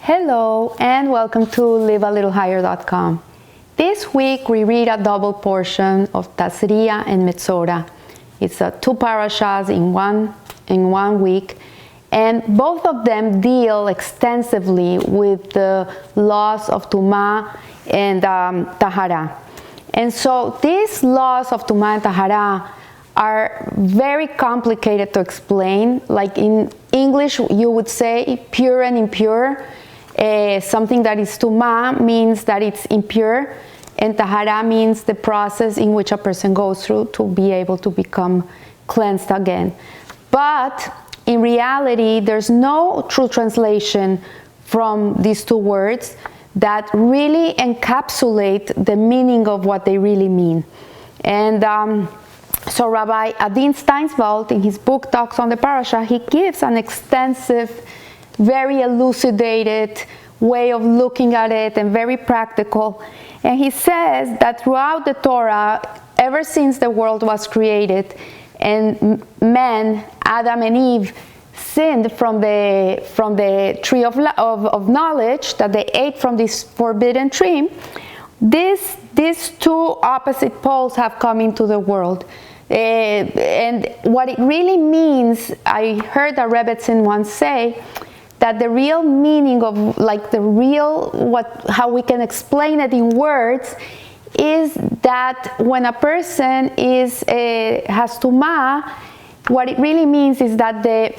Hello and welcome to livealittlehigher.com. This week we read a double portion of Tazria and Metzora. It's two parashas in one week, and both of them deal extensively with the laws of tuma and tahara. And so these laws of tuma and tahara are very complicated to explain. Like in English you would say pure and impure. Something that is tuma means that it's impure, and tahara means the process in which a person goes through to be able to become cleansed again. But in reality, there's no true translation from these two words that really encapsulate the meaning of what they really mean. And so Rabbi Adin Steinsveld, in his book Talks on the Parasha, he gives an extensive, very elucidated way of looking at it and very practical. And he says that throughout the Torah, ever since the world was created and men, Adam and Eve, sinned from the tree of knowledge, that they ate from this forbidden tree, these two opposite poles have come into the world. And what it really means, I heard a Rebbetzin once say, that the real meaning of, like how we can explain it in words, is that when a person has tuma, what it really means is that the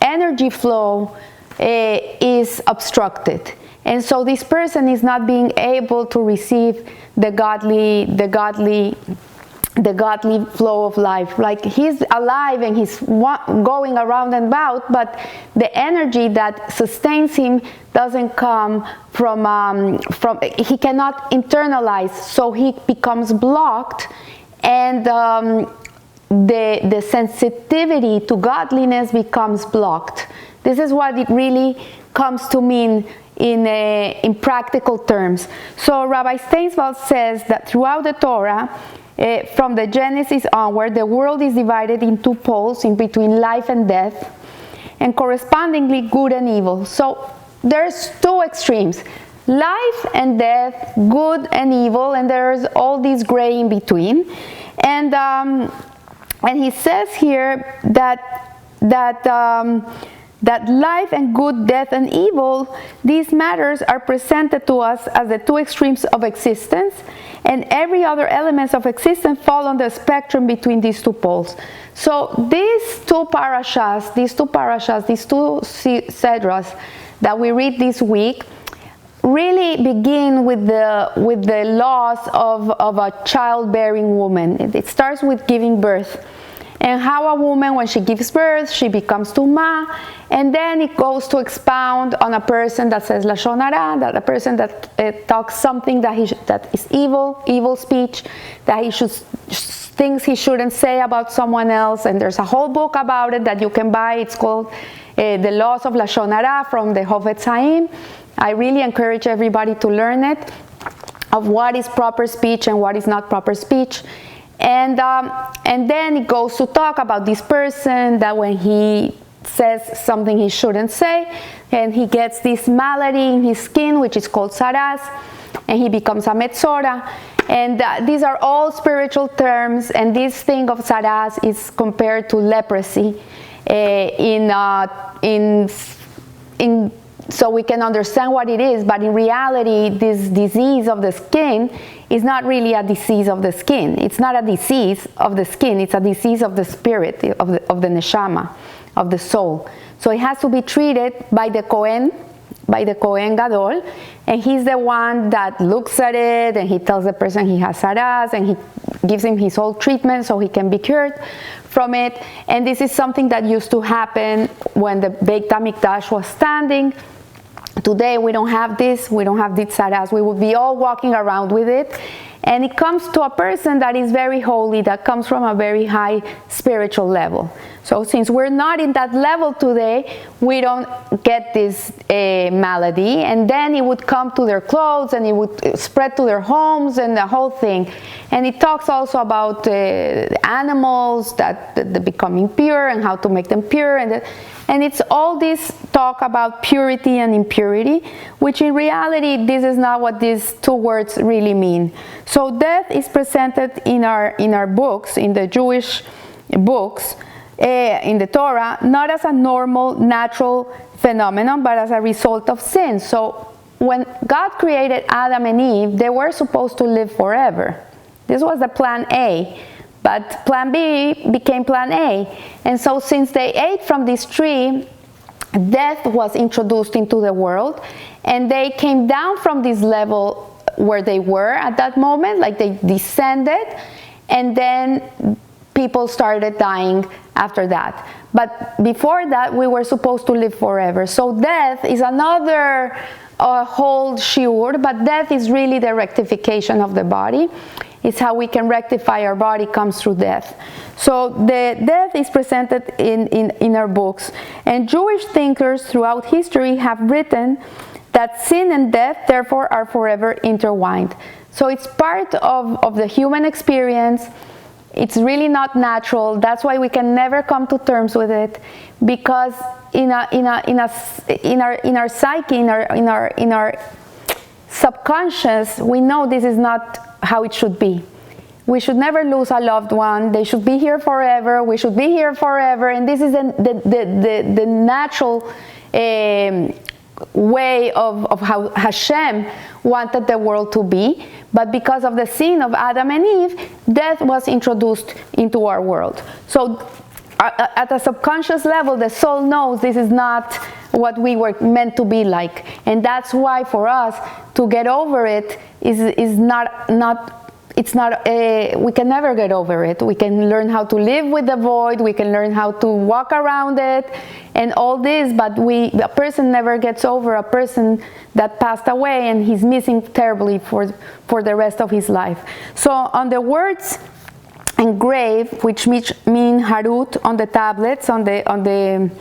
energy flow is obstructed, and so this person is not being able to receive the godly flow of life. Like he's alive and he's going around and about, but the energy that sustains him doesn't come from he cannot internalize, so he becomes blocked, and the sensitivity to godliness becomes blocked. This is what it really comes to mean in practical terms. So Rabbi Steinsveld says that throughout the Torah, from the Genesis onward, the world is divided in two poles, in between life and death, and correspondingly good and evil. So there's two extremes, life and death, good and evil, and there's all these gray in between. And he says here that life and good, death and evil, these matters are presented to us as the two extremes of existence, and every other elements of existence fall on the spectrum between these two poles. So these two parashas, these two sedras that we read this week really begin with the loss of a childbearing woman. It starts with giving birth, and how a woman, when she gives birth, she becomes tuma, and then it goes to expound on a person that says lashon hara, that a person that talks something that is evil speech, that things he shouldn't say about someone else. And there's a whole book about it that you can buy. It's called The Laws of Lashon Hara from the Hovetz Haim. I really encourage everybody to learn it, of what is proper speech and what is not proper speech. And then it goes to talk about this person that when he says something he shouldn't say, and he gets this malady in his skin, which is called saras, and he becomes a metzora. And these are all spiritual terms, and this thing of saras is compared to leprosy so we can understand what it is. But in reality, this disease of the skin is not really a disease of the skin. It's not a disease of the skin. It's a disease of the spirit, of the neshama, of the soul. So it has to be treated by the Kohen Gadol, and he's the one that looks at it, and he tells the person he has saras, and he gives him his whole treatment so he can be cured from it. And this is something that used to happen when the Beit HaMikdash was standing. Today we don't have this. We don't have these saras. We would be all walking around with it. And it comes to a person that is very holy, that comes from a very high spiritual level. So since we're not in that level today, we don't get this malady. And then it would come to their clothes, and it would spread to their homes, and the whole thing. And it talks also about animals that become impure and how to make them pure. And it's all this talk about purity and impurity, which in reality, this is not what these two words really mean. So death is presented in our books, in the Jewish books, in the Torah, not as a normal, natural phenomenon, but as a result of sin. So when God created Adam and Eve, they were supposed to live forever. This was the plan A. But plan B became plan A. And so since they ate from this tree, death was introduced into the world. And they came down from this level where they were at that moment, like they descended. And then people started dying after that. But before that, we were supposed to live forever. So death is another whole shiur, but death is really the rectification of the body. It's how we can rectify our body, comes through death. So the death is presented in our books. And Jewish thinkers throughout history have written that sin and death, therefore, are forever intertwined. So it's part of the human experience. It's really not natural. That's why we can never come to terms with it, because in our psyche, in our subconscious, we know this is not how it should be. We should never lose a loved one. They should be here forever. We should be here forever. And this is the natural way of how Hashem wanted the world to be. But because of the sin of Adam and Eve, death was introduced into our world. So at a subconscious level, the soul knows this is not what we were meant to be like. And that's why for us to get over it is not we can never get over it. We can learn how to live with the void, we can learn how to walk around it and all this, but a person never gets over a person that passed away and he's missing terribly for the rest of his life. So on the words engraved, which mean harut on the tablets, on the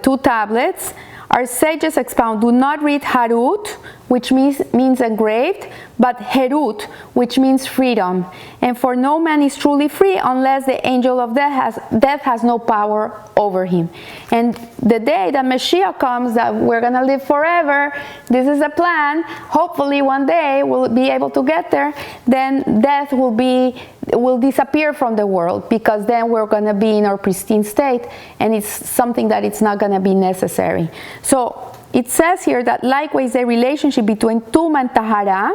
two tablets, our sages expound, do not read harut, which means engraved, but herut, which means freedom. And for no man is truly free unless the angel of death has no power over him. And the day that Mashiach comes, that we're going to live forever, this is the plan. Hopefully one day we'll be able to get there. Then death will disappear from the world, because then we're going to be in our pristine state, and it's something that it's not going to be necessary. So it says here that likewise the relationship between tuma and tahara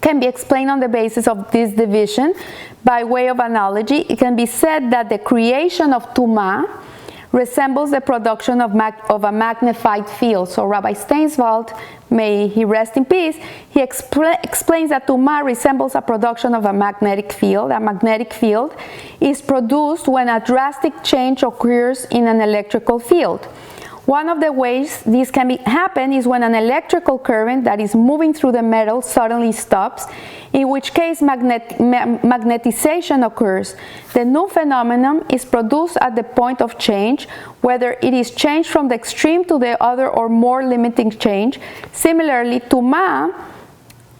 can be explained on the basis of this division. By way of analogy, it can be said that the creation of tuma resembles the production of a magnified field. So Rabbi Steinswald, may he rest in peace, he explains that tuma resembles a production of a magnetic field. A magnetic field is produced when a drastic change occurs in an electrical field. One of the ways this can happen is when an electrical current that is moving through the metal suddenly stops, in which case magnetization occurs. The new phenomenon is produced at the point of change, whether it is change from the extreme to the other or more limiting change. Similarly, tuma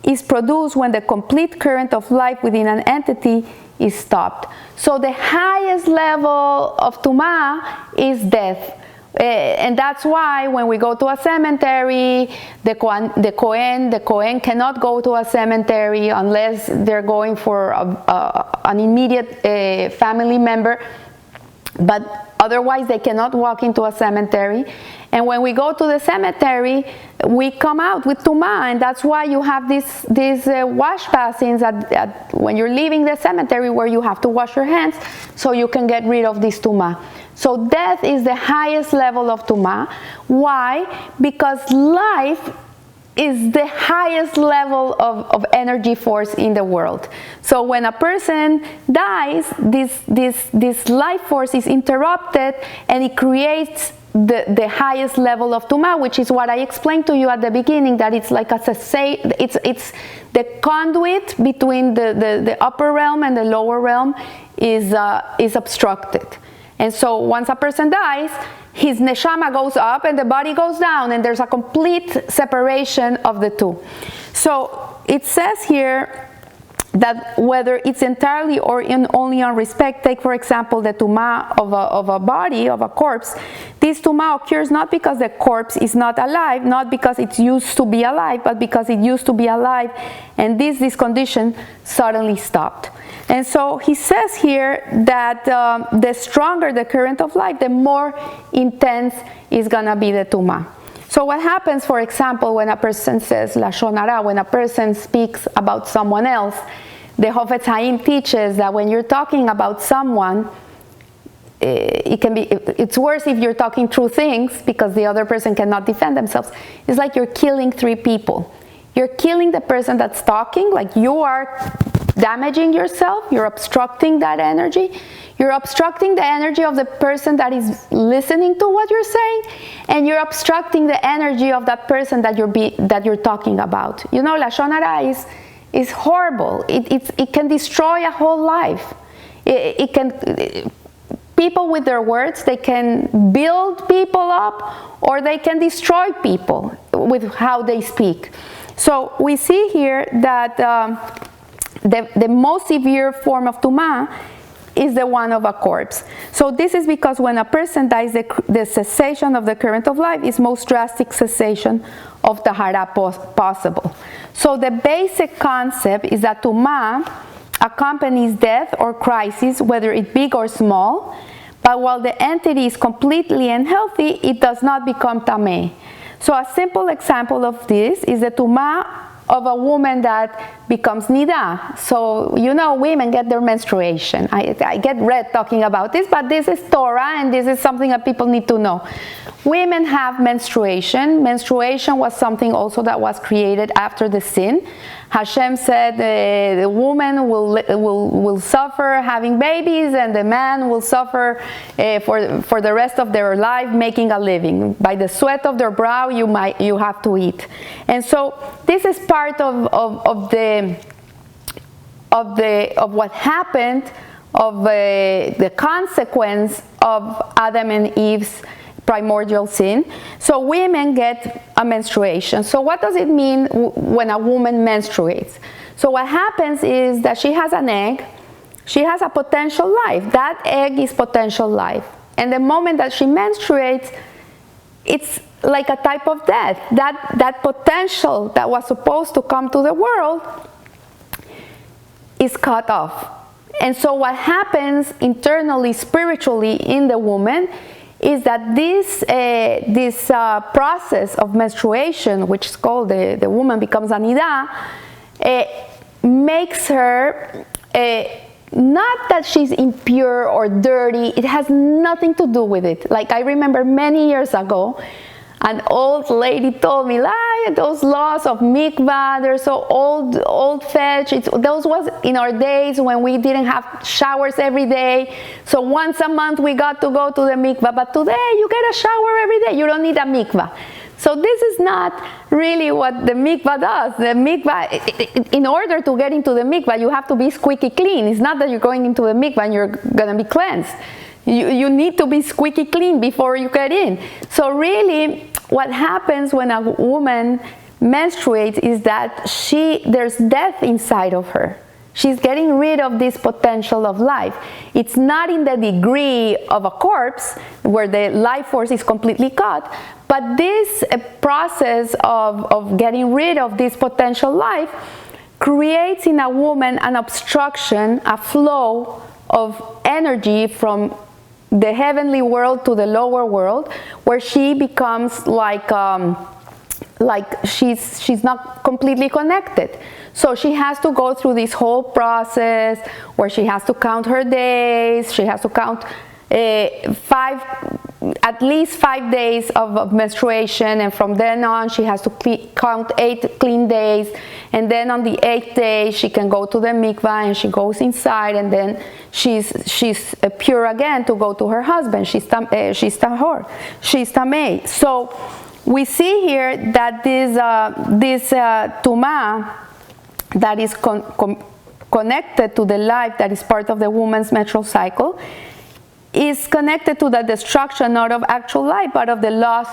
is produced when the complete current of life within an entity is stopped. So the highest level of tuma is death. And that's why when we go to a cemetery, the Kohen cannot go to a cemetery unless they're going for an immediate family member. But otherwise, they cannot walk into a cemetery. And when we go to the cemetery, we come out with tuma, and that's why you have these wash basins when you're leaving the cemetery, where you have to wash your hands so you can get rid of this tuma. So death is the highest level of tuma. Why? Because life is the highest level of energy force in the world. So when a person dies, this life force is interrupted, and it creates the highest level of tuma, which is what I explained to you at the beginning, that it's like it's the conduit between the upper realm and the lower realm is obstructed. And so once a person dies, his neshama goes up and the body goes down, and there's a complete separation of the two. So it says here that whether it's entirely or only on respect, take for example the tuma of a body, of a corpse. This tuma occurs not because the corpse is not alive, not because it used to be alive, but because it used to be alive, and this condition suddenly stopped. And so he says here that the stronger the current of life, the more intense is gonna be the tuma. So what happens, for example, when a person says lashon hara, when a person speaks about someone else, the Hofetz Haim teaches that when you're talking about someone, it's worse if you're talking true things because the other person cannot defend themselves. It's like you're killing three people. You're killing the person that's talking, like you are damaging yourself, you're obstructing that energy. You're obstructing the energy of the person that is listening to what you're saying, and you're obstructing the energy of that person that you're talking about. You know, lashon hara is horrible. It can destroy a whole life. People with their words, they can build people up, or they can destroy people with how they speak. So we see here that the most severe form of tuma is the one of a corpse. So this is because when a person dies, the cessation of the current of life is most drastic cessation of tahara possible. So the basic concept is that tuma accompanies death or crisis, whether it big or small, but while the entity is completely unhealthy, it does not become tameh. So a simple example of this is the tuma of a woman that becomes nida. So, you know, women get their menstruation. I get red talking about this, but this is Torah, and this is something that people need to know. Women have menstruation. Menstruation was something also that was created after the sin. Hashem said the woman will suffer having babies, and the man will suffer for the rest of their life making a living. By the sweat of their brow you have to eat. And so this is part of what happened, of the consequence of Adam and Eve's primordial sin. So women get a menstruation. So what does it mean when a woman menstruates? So what happens is that she has an egg, she has a potential life. That egg is potential life. And the moment that she menstruates, it's like a type of death. That potential that was supposed to come to the world is cut off. And so what happens internally, spiritually in the woman is that this process of menstruation, which is called the woman becomes a nida, makes her not that she's impure or dirty. It has nothing to do with it. Like I remember many years ago, an old lady told me, those laws of mikvah, they're so old-fashioned. Those was in our days when we didn't have showers every day. So once a month we got to go to the mikvah. But today you get a shower every day. You don't need a mikvah. So this is not really what the mikvah does. The mikvah, in order to get into the mikvah, you have to be squeaky clean. It's not that you're going into the mikvah and you're going to be cleansed. You need to be squeaky clean before you get in. So really, what happens when a woman menstruates is that there's death inside of her. She's getting rid of this potential of life. It's not in the degree of a corpse where the life force is completely cut, but this process of getting rid of this potential life creates in a woman an obstruction, a flow of energy from the heavenly world to the lower world, where she becomes like she's not completely connected. So she has to go through this whole process where she has to count her days. She has to count at least 5 days of menstruation, and from then on she has to count 8 clean days, and then on the 8th day she can go to the mikvah and she goes inside, and then she's pure again to go to her husband. She's tahor, she's tameh. So we see here that this tuma that is connected to the life that is part of the woman's menstrual cycle is connected to the destruction not of actual life but of the loss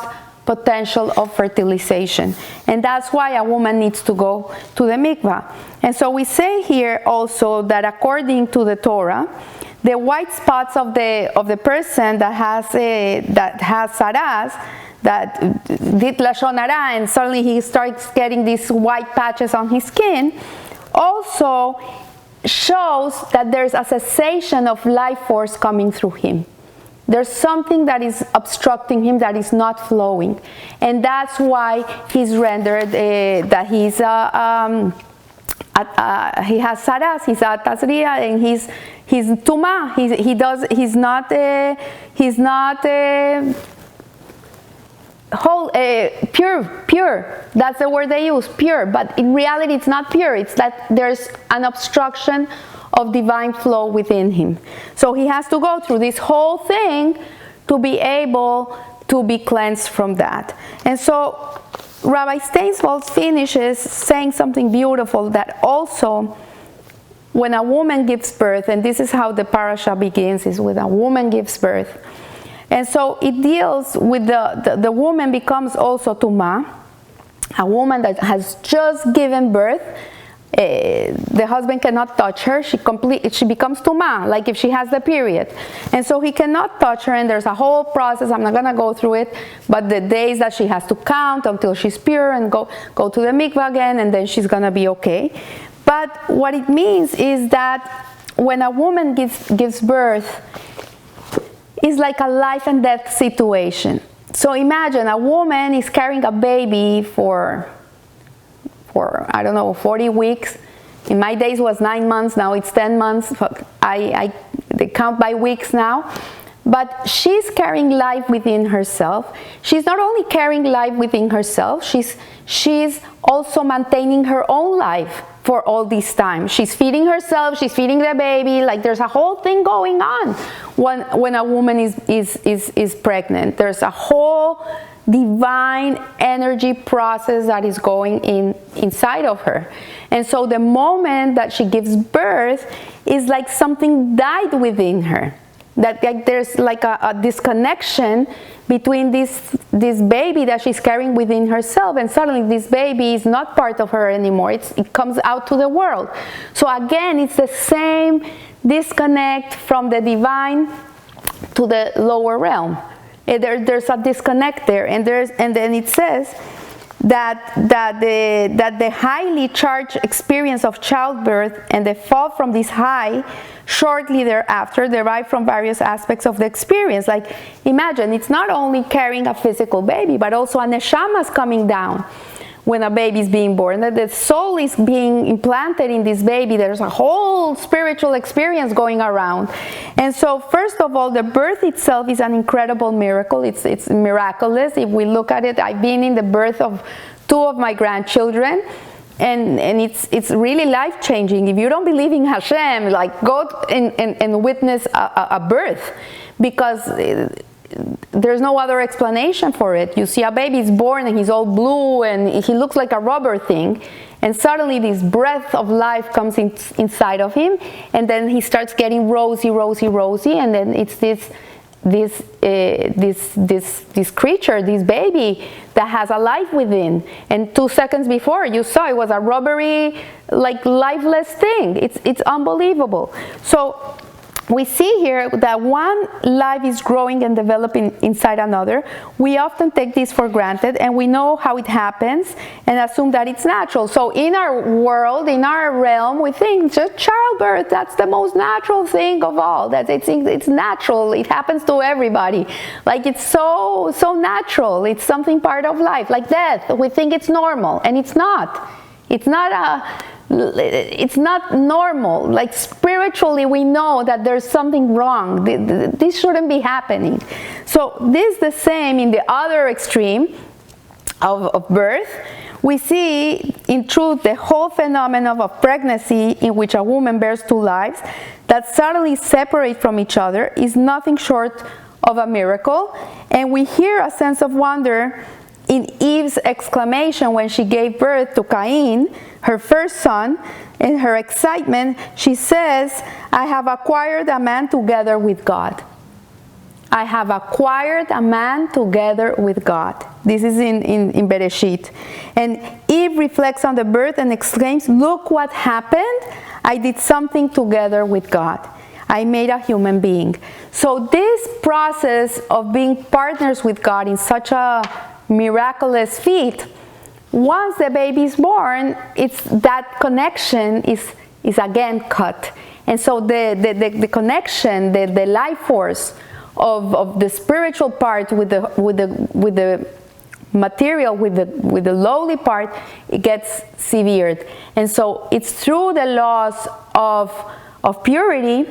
potential of fertilization. And that's why a woman needs to go to the mikvah. And so we say here also that according to the Torah, the white spots of the person that has saras, that did lashon hara, and suddenly he starts getting these white patches on his skin, also shows that there's a cessation of life force coming through him. There's something that is obstructing him, that is not flowing. And that's why he's rendered that he's he has saras, he's a tazria, and he's tuma. He's not whole, pure. That's the word they use, pure. But in reality, it's not pure. It's that there's an obstruction of divine flow within him. So he has to go through this whole thing to be able to be cleansed from that. And so Rabbi Steinsvold finishes saying something beautiful, that also when a woman gives birth, and this is how the parasha begins, is with a woman gives birth. And so it deals with the woman becomes also tuma, a woman that has just given birth. The husband cannot touch her. She becomes tuma, like if she has the period. And so he cannot touch her, and there's a whole process. I'm not going to go through it, but the days that she has to count until she's pure and go to the mikvah again, and then she's going to be okay. But what it means is that when a woman gives birth, it's like a life and death situation. So imagine a woman is carrying a baby for I don't know, 40 weeks. In my days it was 9 months, now it's 10 months. They count by weeks now. But she's carrying life within herself. She's not only carrying life within herself, she's also maintaining her own life for all this time. She's feeding herself, she's feeding the baby, like there's a whole thing going on when a woman is pregnant. There's a whole divine energy process that is going inside of her. And so the moment that she gives birth is like something died within her. That like there's like a disconnection between this baby that she's carrying within herself, and suddenly this baby is not part of her anymore. It comes out to the world. So again, it's the same disconnect from the divine to the lower realm. There's a disconnect there, and then it says that the highly charged experience of childbirth and the fall from this high shortly thereafter derive from various aspects of the experience. Like imagine, it's not only carrying a physical baby, but also a neshama is coming down when a baby is being born. That the soul is being implanted in this baby. There's a whole spiritual experience going around. And so first of all, the birth itself is an incredible miracle. It's miraculous. If we look at it, I've been in the birth of 2 of my grandchildren, and it's really life-changing. If you don't believe in Hashem, like go and witness a birth, because there's no other explanation for it. You see a baby is born and he's all blue and he looks like a rubber thing, and suddenly this breath of life comes inside of him, and then he starts getting rosy, and then it's this creature, this baby that has a life within, and 2 seconds before you saw it was a rubbery, like lifeless thing. It's unbelievable. So we see here that one life is growing and developing inside another. We often take this for granted, and we know how it happens and assume that it's natural. So in our world, in our realm, we think just childbirth, that's the most natural thing of all. That it's natural. It happens to everybody. Like it's so natural. It's something part of life. Like death, we think it's normal, and it's not. It's not normal. Like spiritually, we know that there's something wrong. This shouldn't be happening. So this is the same in the other extreme of birth. We see, in truth, the whole phenomenon of pregnancy, in which a woman bears 2 lives that suddenly separate from each other, is nothing short of a miracle. And we hear a sense of wonder in Eve's exclamation when she gave birth to Cain, her first son. In her excitement, she says, "I have acquired a man together with God." I have acquired a man together with God. This is in Bereshit. And Eve reflects on the birth and exclaims, look what happened. I did something together with God. I made a human being. So this process of being partners with God in such a miraculous feat, once the baby is born, it's that connection is again cut. And so the connection, the life force of the spiritual part with the material, with the lowly part, it gets severed. And so it's through the loss of purity,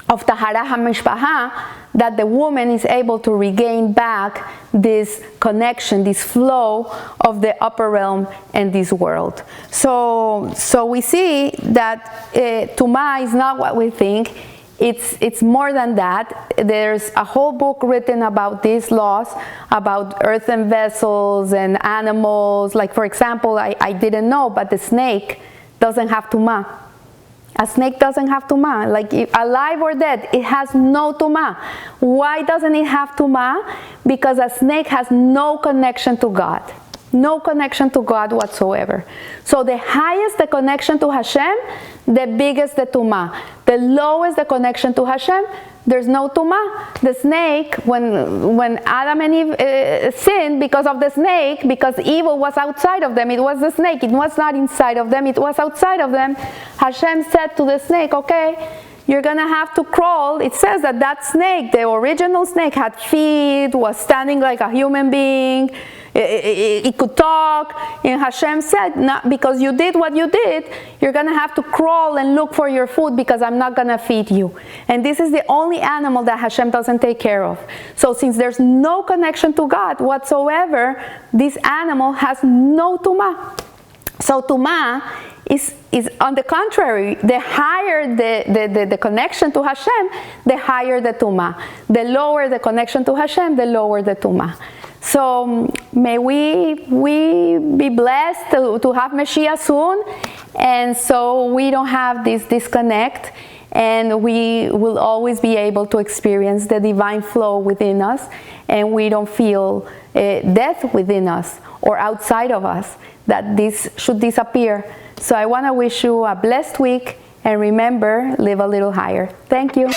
of tahara hamishpaha, that the woman is able to regain back this connection, this flow of the upper realm and this world. So we see that tuma is not what we think. It's more than that. There's a whole book written about these laws, about earthen vessels and animals. Like, for example, I didn't know, but the snake doesn't have tuma. A snake doesn't have tuma. Like, alive or dead, it has no tuma. Why doesn't it have tuma? Because a snake has no connection to God. No connection to God whatsoever. So the highest the connection to Hashem, the biggest the tuma. The lowest the connection to Hashem, there's no tuma. The snake, when Adam and Eve sinned because of the snake, because evil was outside of them, it was the snake, it was not inside of them, it was outside of them. Hashem said to the snake, okay, you're gonna have to crawl. It says that snake, the original snake, had feet, was standing like a human being, it could talk, and Hashem said, not because you did what you did, you're gonna have to crawl and look for your food because I'm not gonna feed you. And this is the only animal that Hashem doesn't take care of. So since there's no connection to God whatsoever, this animal has no tuma. So tuma is on the contrary, the higher the connection to Hashem, the higher the tuma. The lower the connection to Hashem, the lower the tuma. So may we be blessed to have Mashiach soon, and so we don't have this disconnect, and we will always be able to experience the divine flow within us, and we don't feel death within us or outside of us, that this should disappear. So I want to wish you a blessed week, and remember, live a little higher. Thank you.